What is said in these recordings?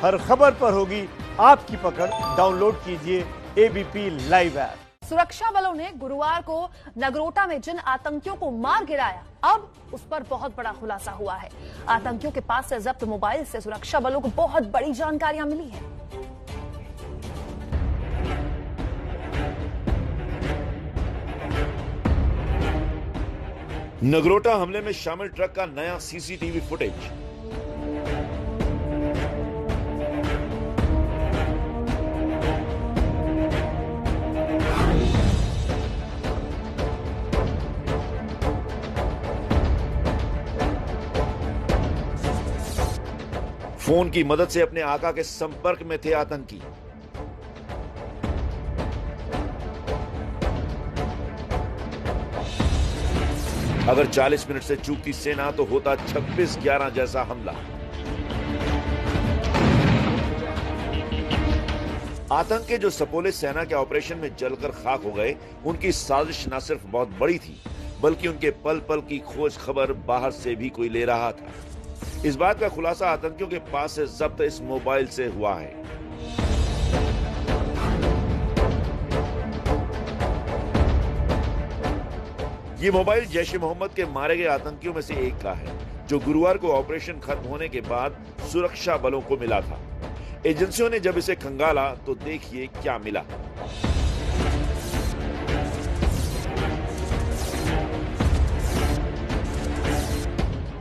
हर खबर पर होगी आपकी पकड़। डाउनलोड कीजिए एबीपी लाइव ऐप। सुरक्षा बलों ने गुरुवार को नगरोटा में जिन आतंकियों को मार गिराया, अब उस पर बहुत बड़ा खुलासा हुआ है। आतंकियों के पास से जब्त मोबाइल से सुरक्षा बलों को बहुत बड़ी जानकारियां मिली है। नगरोटा हमले में शामिल ट्रक का नया सीसीटीवी फुटेज। फोन की मदद से अपने आका के संपर्क में थे आतंकी। अगर 40 मिनट से चूकती सेना तो होता 26/11 जैसा हमला। आतंक के जो सपोले सेना के ऑपरेशन में जलकर खाक हो गए, उनकी साजिश न सिर्फ बहुत बड़ी थी, बल्कि उनके पल पल की खोज खबर बाहर से भी कोई ले रहा था। इस बात का खुलासा आतंकियों के पास से जब्त इस मोबाइल से हुआ है। ये मोबाइल जैश ए मोहम्मद के मारे गए आतंकियों में से एक का है, जो गुरुवार को ऑपरेशन खत्म होने के बाद सुरक्षा बलों को मिला था। एजेंसियों ने जब इसे खंगाला तो देखिए क्या मिला।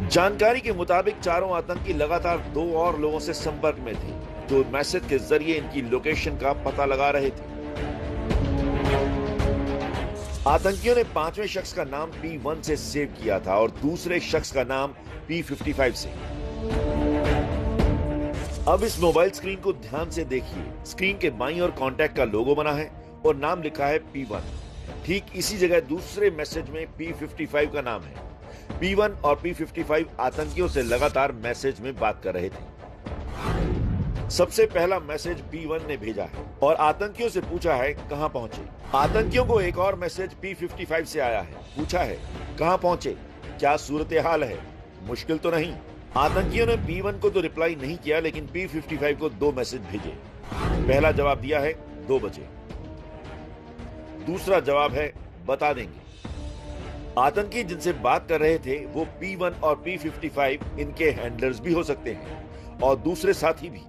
जानकारी के मुताबिक चारों आतंकी लगातार 2 और लोगों से संपर्क में थे, जो मैसेज के जरिए इनकी लोकेशन का पता लगा रहे थे। आतंकियों ने 5वें शख्स का नाम P1 से सेव किया था और दूसरे शख्स का नाम P55 से। अब इस मोबाइल स्क्रीन को ध्यान से देखिए। स्क्रीन के बाईं ओर कांटेक्ट का लोगो बना है और नाम लिखा है P1। ठीक इसी जगह दूसरे मैसेज में P55 का नाम है। P1 और P55 आतंकियों से लगातार मैसेज में बात कर रहे थे। सबसे पहला मैसेज P1 ने भेजा है और आतंकियों से पूछा है कहां पहुंचे। आतंकियों को एक और मैसेज P55 से आया है, पूछा है कहां पहुंचे, क्या सूरत हाल है, मुश्किल तो नहीं। आतंकियों ने P1 को तो रिप्लाई नहीं किया, लेकिन P55 को 2 मैसेज भेजे। पहला जवाब दिया है 2 बजे, दूसरा जवाब है बता देंगे। आतंकी जिनसे बात कर रहे थे वो P1 और P55 इनके हैंडलर्स भी हो सकते हैं और दूसरे साथी भी।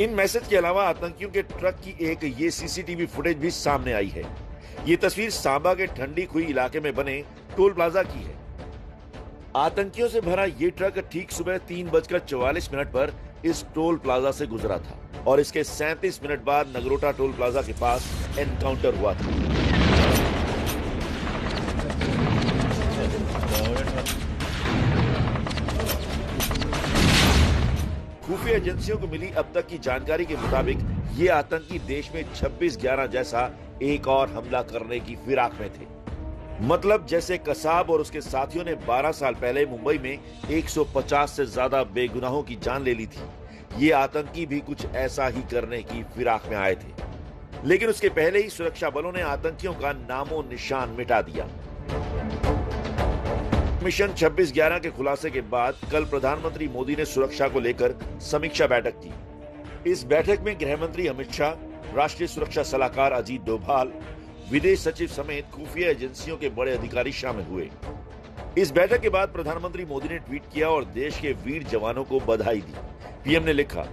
इन मैसेज के अलावा आतंकियों के ट्रक की एक ये सीसीटीवी फुटेज भी सामने आई है। ये तस्वीर सांबा के ठंडी खुई इलाके में बने टोल प्लाजा की है। आतंकियों से भरा ये ट्रक ठीक सुबह 3:44 पर इस टोल प्लाजा से गुजरा था और इसके 37 मिनट बाद नगरोटा टोल प्लाजा के पास एनकाउंटर हुआ था। खुफिया एजेंसियों को मिली अब तक की जानकारी के मुताबिक ये आतंकी देश में 26/11 जैसा एक और हमला करने की फिराक में थे। मतलब जैसे कसाब और उसके साथियों ने 12 साल पहले मुंबई में 150 से ज्यादा बेगुनाहों की जान ले ली थी, ये आतंकी भी कुछ ऐसा ही करने की फिराक में आए थे। लेकिन उसके पहले ही सुरक्षा बलों ने आतंकियों का नामो निशान मिटा दिया। मिशन 26/11 के खुलासे के बाद कल प्रधानमंत्री मोदी ने सुरक्षा को लेकर समीक्षा बैठक की। इस बैठक में गृह मंत्री अमित शाह, राष्ट्रीय सुरक्षा सलाहकार अजीत डोभाल, विदेश सचिव समेत खुफिया एजेंसियों के बड़े अधिकारी शामिल हुए। इस बैठक के बाद प्रधानमंत्री मोदी ने ट्वीट किया और देश के वीर जवानों को बधाई दी। पीएम ने लिखा,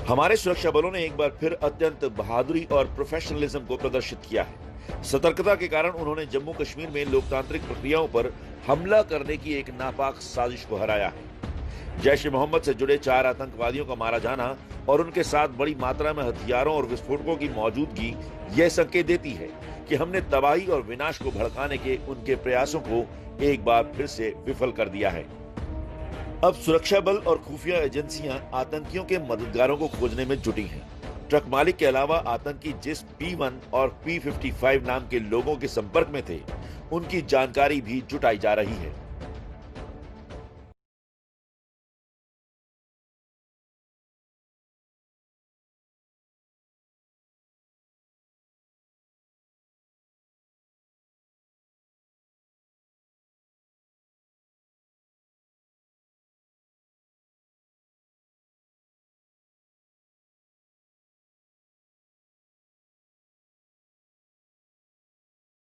हमारे सुरक्षा बलों ने एक बार फिर अत्यंत बहादुरी और प्रोफेशनलिज्म को प्रदर्शित किया है। सतर्कता के कारण उन्होंने जम्मू कश्मीर में लोकतांत्रिक प्रक्रियाओं पर हमला करने की एक नापाक साजिश को हराया है। जैश ए मोहम्मद से जुड़े 4 आतंकवादियों का मारा जाना और उनके साथ बड़ी मात्रा में हथियारों और विस्फोटकों की मौजूदगी यह संकेत देती है कि हमने तबाही और विनाश को भड़काने के उनके प्रयासों को एक बार फिर से विफल कर दिया है। अब सुरक्षा बल और खुफिया एजेंसियां आतंकियों के मददगारों को खोजने में जुटी हैं। ट्रक मालिक के अलावा आतंकी जिस P1 और P55 नाम के लोगों के संपर्क में थे, उनकी जानकारी भी जुटाई जा रही है।